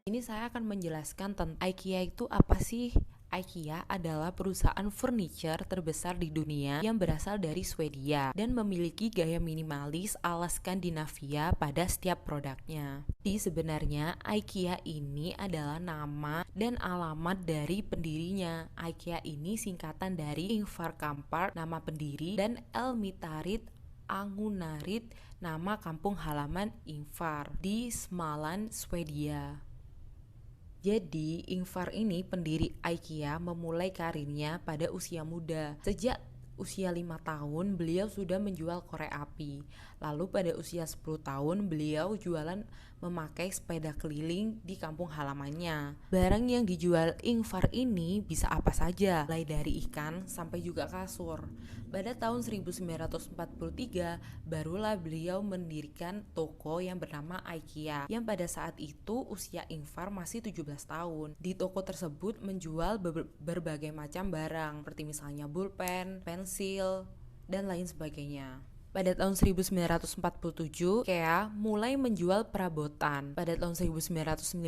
Ini saya akan menjelaskan tentang IKEA itu apa sih. IKEA adalah perusahaan furniture terbesar di dunia yang berasal dari Swedia dan memiliki gaya minimalis ala Skandinavia pada setiap produknya. Jadi sebenarnya IKEA ini adalah nama dan alamat dari pendirinya. IKEA ini singkatan dari Ingvar Kamprad, nama pendiri, dan Elmitarit Angunarit, nama kampung halaman Ingvar di Småland, Swedia. Jadi, Ingvar ini pendiri IKEA memulai karirnya pada usia muda. Sejak usia 5 tahun beliau sudah menjual korek api. Lalu pada usia 10 tahun beliau jualan memakai sepeda keliling di kampung halamannya. Barang yang dijual Ingvar ini bisa apa saja, mulai dari ikan sampai juga kasur. Pada tahun 1943 barulah beliau mendirikan toko yang bernama IKEA, yang pada saat itu usia Ingvar masih 17 tahun. Di toko tersebut menjual berbagai macam barang seperti misalnya pulpen, pensil, dan lain sebagainya. Pada tahun 1947, IKEA mulai menjual perabotan. Pada tahun 1955,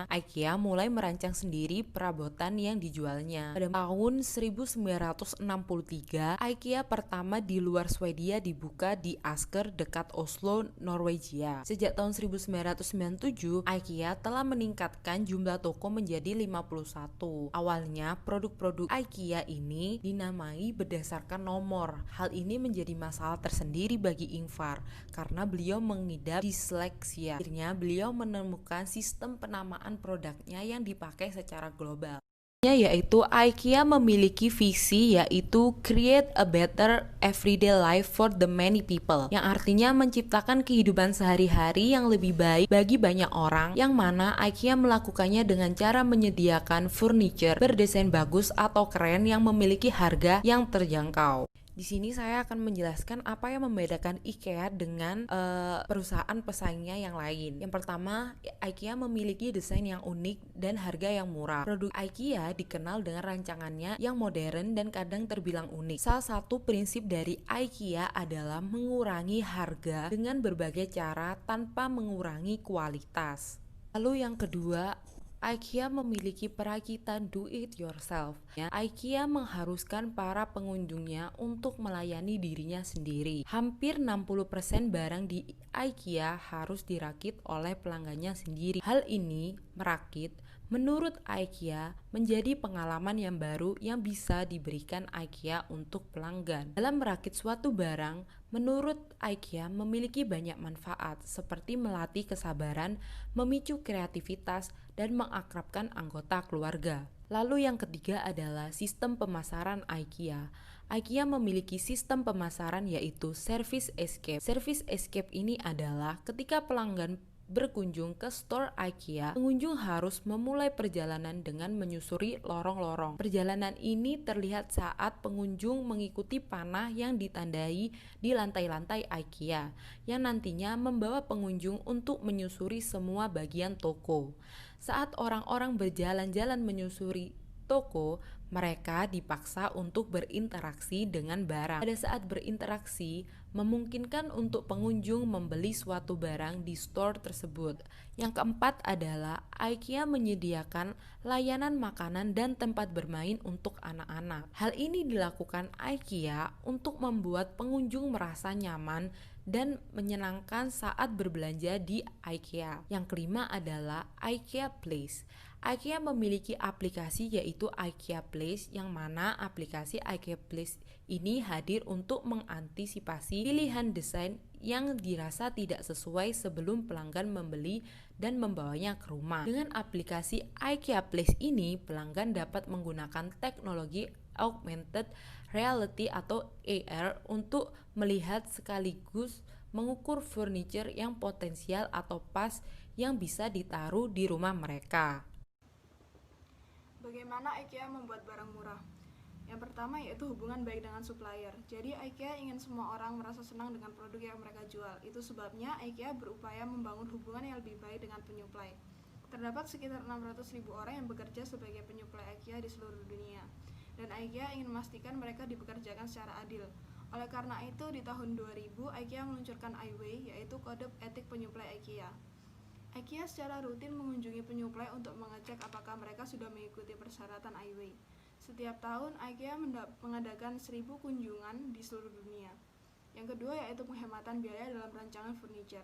IKEA mulai merancang sendiri perabotan yang dijualnya. Pada tahun 1963, IKEA pertama di luar Swedia dibuka di Asker dekat Oslo, Norwegia. Sejak tahun 1997, IKEA telah meningkatkan jumlah toko menjadi 51. Awalnya, produk-produk IKEA ini dinamai berdasarkan nomor. Hal ini menjadi masalah tersendiri bagi Ingvar karena beliau mengidap disleksia. Akhirnya beliau menemukan sistem penamaan produknya yang dipakai secara global, yaitu IKEA memiliki visi yaitu create a better everyday life for the many people, yang artinya menciptakan kehidupan sehari-hari yang lebih baik bagi banyak orang, yang mana IKEA melakukannya dengan cara menyediakan furniture berdesain bagus atau keren yang memiliki harga yang terjangkau. Di sini saya akan menjelaskan apa yang membedakan IKEA dengan perusahaan pesaingnya yang lain. Yang pertama, IKEA memiliki desain yang unik dan harga yang murah. Produk IKEA dikenal dengan rancangannya yang modern dan kadang terbilang unik. Salah satu prinsip dari IKEA adalah mengurangi harga dengan berbagai cara tanpa mengurangi kualitas. Lalu yang kedua, IKEA memiliki perakitan do it yourself. IKEA mengharuskan para pengunjungnya untuk melayani dirinya sendiri. Hampir 60% barang di IKEA harus dirakit oleh pelanggannya sendiri. Hal ini merakit menurut IKEA menjadi pengalaman yang baru yang bisa diberikan IKEA untuk pelanggan. Dalam merakit suatu barang, menurut IKEA memiliki banyak manfaat seperti melatih kesabaran, memicu kreativitas, dan mengakrabkan anggota keluarga. Lalu yang ketiga adalah sistem pemasaran IKEA. IKEA memiliki sistem pemasaran yaitu Service Escape. Service Escape ini adalah ketika pelanggan berkunjung ke store IKEA, pengunjung harus memulai perjalanan dengan menyusuri lorong-lorong. Perjalanan ini terlihat saat pengunjung mengikuti panah yang ditandai di lantai-lantai IKEA, yang nantinya membawa pengunjung untuk menyusuri semua bagian toko. Saat orang-orang berjalan-jalan menyusuri toko, mereka dipaksa untuk berinteraksi dengan barang. Pada saat berinteraksi, memungkinkan untuk pengunjung membeli suatu barang di store tersebut. Yang keempat adalah IKEA menyediakan layanan makanan dan tempat bermain untuk anak-anak. Hal ini dilakukan IKEA untuk membuat pengunjung merasa nyaman dan menyenangkan saat berbelanja di IKEA. Yang kelima adalah IKEA Place. IKEA memiliki aplikasi yaitu IKEA Place, yang mana aplikasi IKEA Place ini hadir untuk mengantisipasi pilihan desain yang dirasa tidak sesuai sebelum pelanggan membeli dan membawanya ke rumah. Dengan aplikasi IKEA Place ini, pelanggan dapat menggunakan teknologi augmented reality atau AR untuk melihat sekaligus mengukur furniture yang potensial atau pas yang bisa ditaruh di rumah mereka. Bagaimana IKEA membuat barang murah? Yang pertama yaitu hubungan baik dengan supplier. Jadi IKEA ingin semua orang merasa senang dengan produk yang mereka jual. Itu sebabnya IKEA berupaya membangun hubungan yang lebih baik dengan penyuplai. Terdapat sekitar 600.000 orang yang bekerja sebagai penyuplai IKEA di seluruh dunia. Dan IKEA ingin memastikan mereka dipekerjakan secara adil. Oleh karena itu, di tahun 2000, IKEA meluncurkan iWay, yaitu kode etik penyuplai IKEA. IKEA secara rutin mengunjungi penyuplai untuk mengecek apakah mereka sudah mengikuti persyaratan IWA. Setiap tahun, IKEA mengadakan 1.000 kunjungan di seluruh dunia. Yang kedua yaitu penghematan biaya dalam rancangan furniture.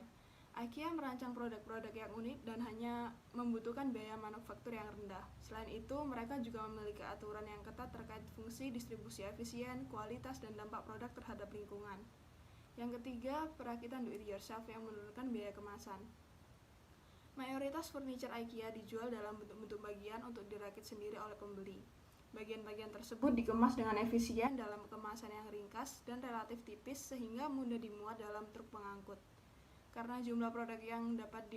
IKEA merancang produk-produk yang unik dan hanya membutuhkan biaya manufaktur yang rendah. Selain itu, mereka juga memiliki aturan yang ketat terkait fungsi, distribusi efisien, kualitas, dan dampak produk terhadap lingkungan. Yang ketiga, perakitan do-it-yourself yang menurunkan biaya kemasan. Mayoritas furniture IKEA dijual dalam bentuk-bentuk bagian untuk dirakit sendiri oleh pembeli. Bagian-bagian tersebut dikemas dengan efisien dalam kemasan yang ringkas dan relatif tipis sehingga mudah dimuat dalam truk pengangkut. Karena jumlah produk yang dapat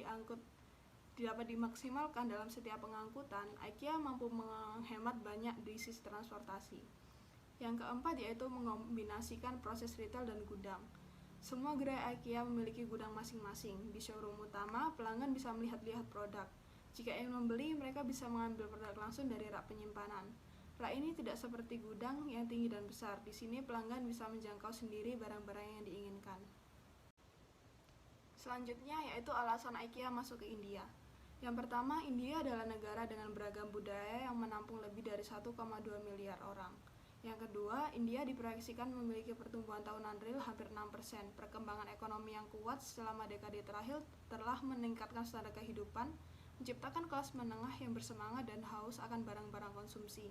dimaksimalkan dalam setiap pengangkutan, IKEA mampu menghemat banyak di sisi transportasi. Yang keempat yaitu mengombinasikan proses retail dan gudang. Semua gerai IKEA memiliki gudang masing-masing. Di showroom utama, pelanggan bisa melihat-lihat produk. Jika ingin membeli, mereka bisa mengambil produk langsung dari rak penyimpanan. Rak ini tidak seperti gudang yang tinggi dan besar. Di sini pelanggan bisa menjangkau sendiri barang-barang yang diinginkan. Selanjutnya yaitu alasan IKEA masuk ke India. Yang pertama, India adalah negara dengan beragam budaya yang menampung lebih dari 1,2 miliar orang. Yang kedua, India diproyeksikan memiliki pertumbuhan tahunan real hampir 6%. Perkembangan ekonomi yang kuat selama dekade terakhir telah meningkatkan standar kehidupan, menciptakan kelas menengah yang bersemangat dan haus akan barang-barang konsumsi.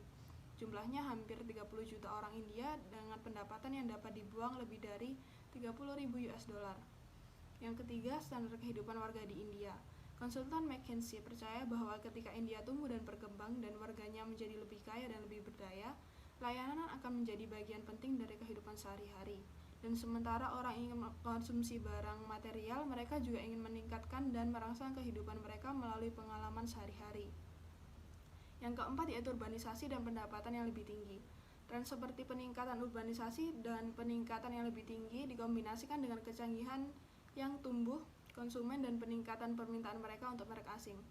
Jumlahnya hampir 30 juta orang India dengan pendapatan yang dapat dibuang lebih dari 30.000 US dollar. Yang ketiga, standar kehidupan warga di India. Konsultan McKinsey percaya bahwa ketika India tumbuh dan berkembang dan warganya menjadi lebih kaya dan lebih berdaya, layanan akan menjadi bagian penting dari kehidupan sehari-hari. Dan sementara orang ingin mengkonsumsi barang material, mereka juga ingin meningkatkan dan merangsang kehidupan mereka melalui pengalaman sehari-hari. Yang keempat yaitu urbanisasi dan pendapatan yang lebih tinggi. Tren seperti peningkatan urbanisasi dan peningkatan yang lebih tinggi dikombinasikan dengan kecanggihan yang tumbuh konsumen dan peningkatan permintaan mereka untuk merek asing.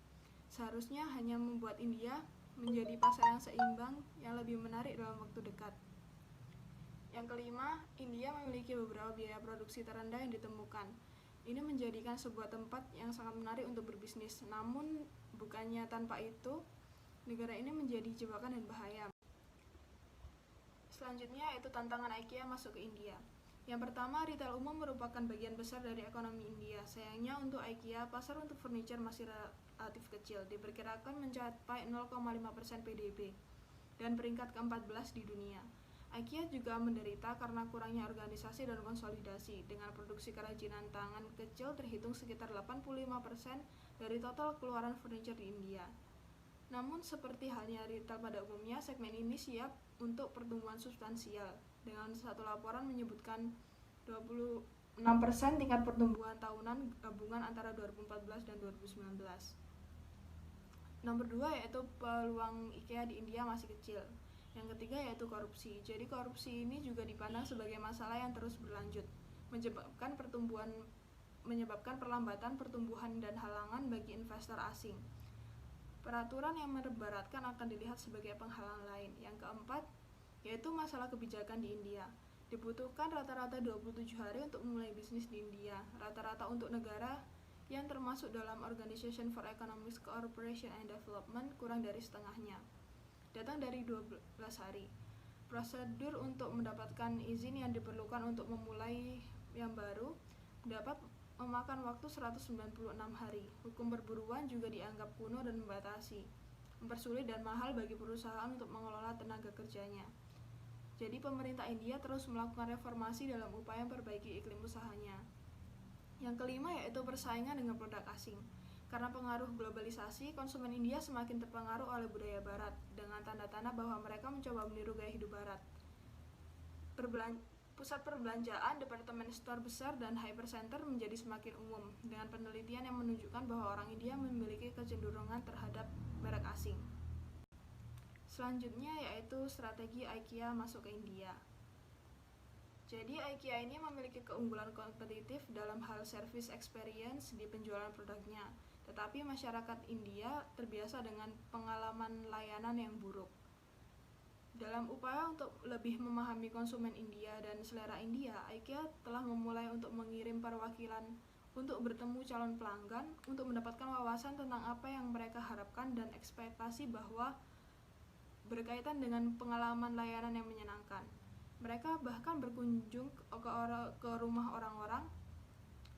Seharusnya hanya membuat India menjadi pasar yang seimbang yang lebih menarik dalam waktu dekat. Yang kelima, India memiliki beberapa biaya produksi terendah yang ditemukan. Ini menjadikan sebuah tempat yang sangat menarik untuk berbisnis. Namun, bukannya tanpa itu, negara ini menjadi jebakan dan bahaya. Selanjutnya yaitu tantangan IKEA masuk ke India. Yang pertama, retail umum merupakan bagian besar dari ekonomi India. Sayangnya untuk IKEA, pasar untuk furniture masih relatif kecil, diperkirakan mencapai 0,5% PDB dan peringkat ke-14 di dunia. IKEA juga menderita karena kurangnya organisasi dan konsolidasi. Dengan produksi kerajinan tangan kecil terhitung sekitar 85% dari total keluaran furniture di India. Namun seperti halnya retail pada umumnya, segmen ini siap untuk pertumbuhan substansial. Dengan satu laporan menyebutkan 26% tingkat pertumbuhan tahunan gabungan antara 2014 dan 2019. Nomor 2 yaitu peluang IKEA di India masih kecil. Yang ketiga yaitu korupsi. Jadi korupsi ini juga dipandang sebagai masalah yang terus berlanjut, menyebabkan perlambatan pertumbuhan dan halangan bagi investor asing. Peraturan yang memberatkan akan dilihat sebagai penghalang lain. Yang keempat yaitu masalah kebijakan di India. Dibutuhkan rata-rata 27 hari untuk memulai bisnis di India. Rata-rata untuk negara yang termasuk dalam Organization for Economic Cooperation and Development kurang dari setengahnya. Datang dari 12 hari. Prosedur untuk mendapatkan izin yang diperlukan untuk memulai yang baru dapat memakan waktu 196 hari. Hukum perburuan juga dianggap kuno dan membatasi, mempersulit dan mahal bagi perusahaan untuk mengelola tenaga kerjanya. Jadi pemerintah India terus melakukan reformasi dalam upaya memperbaiki iklim usahanya. Yang kelima yaitu persaingan dengan produk asing. Karena pengaruh globalisasi, konsumen India semakin terpengaruh oleh budaya barat, dengan tanda-tanda bahwa mereka mencoba meniru gaya hidup barat. Pusat perbelanjaan, departemen store besar, dan hypercenter menjadi semakin umum, dengan penelitian yang menunjukkan bahwa orang India memiliki kecenderungan terhadap merek asing. Selanjutnya yaitu strategi IKEA masuk ke India. Jadi IKEA ini memiliki keunggulan kompetitif dalam hal service experience di penjualan produknya, tetapi masyarakat India terbiasa dengan pengalaman layanan yang buruk. Dalam upaya untuk lebih memahami konsumen India dan selera India, IKEA telah memulai untuk mengirim perwakilan untuk bertemu calon pelanggan, untuk mendapatkan wawasan tentang apa yang mereka harapkan dan ekspektasi bahwa berkaitan dengan pengalaman layanan yang menyenangkan. Mereka bahkan berkunjung ke rumah orang-orang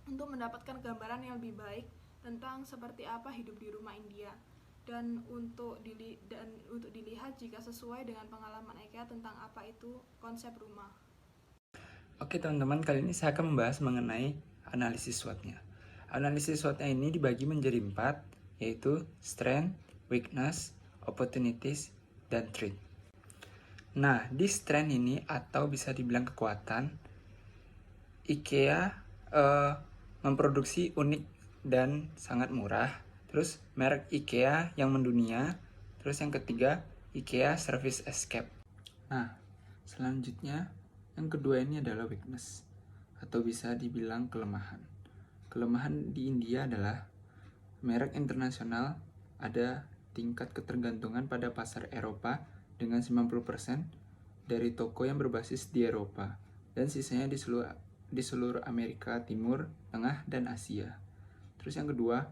untuk mendapatkan gambaran yang lebih baik tentang seperti apa hidup di rumah India dan untuk dilihat jika sesuai dengan pengalaman IKEA tentang apa itu konsep rumah. Oke teman-teman, kali ini saya akan membahas mengenai analisis SWOT-nya. Analisis SWOT-nya ini dibagi menjadi 4, yaitu strength, weakness, opportunities, dan threat. Nah, di strength ini atau bisa dibilang kekuatan, IKEA memproduksi unik dan sangat murah. Terus merek IKEA yang mendunia. Terus yang ketiga, IKEA Service Escape. Nah, selanjutnya yang kedua ini adalah weakness atau bisa dibilang kelemahan. Kelemahan di India adalah merek internasional ada tingkat ketergantungan pada pasar Eropa dengan 90% dari toko yang berbasis di Eropa dan sisanya di seluruh Amerika Timur, Tengah, dan Asia. Terus yang kedua,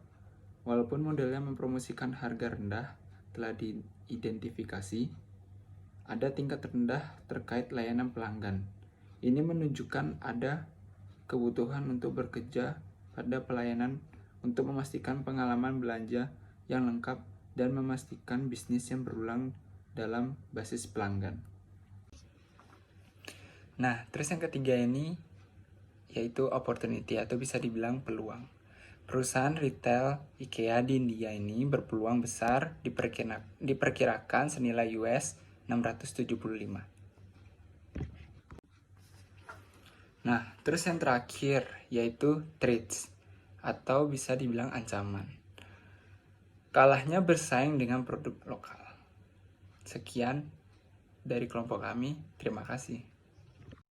walaupun modelnya mempromosikan harga rendah telah diidentifikasi, ada tingkat rendah terkait layanan pelanggan. Ini menunjukkan ada kebutuhan untuk bekerja pada pelayanan untuk memastikan pengalaman belanja yang lengkap dan memastikan bisnis yang berulang dalam basis pelanggan. Nah, terus yang ketiga ini yaitu opportunity atau bisa dibilang peluang. Perusahaan retail IKEA di India ini berpeluang besar diperkirakan senilai US 675. Nah, terus yang terakhir yaitu threats atau bisa dibilang ancaman. Kalahnya bersaing dengan produk lokal. Sekian dari kelompok kami, terima kasih.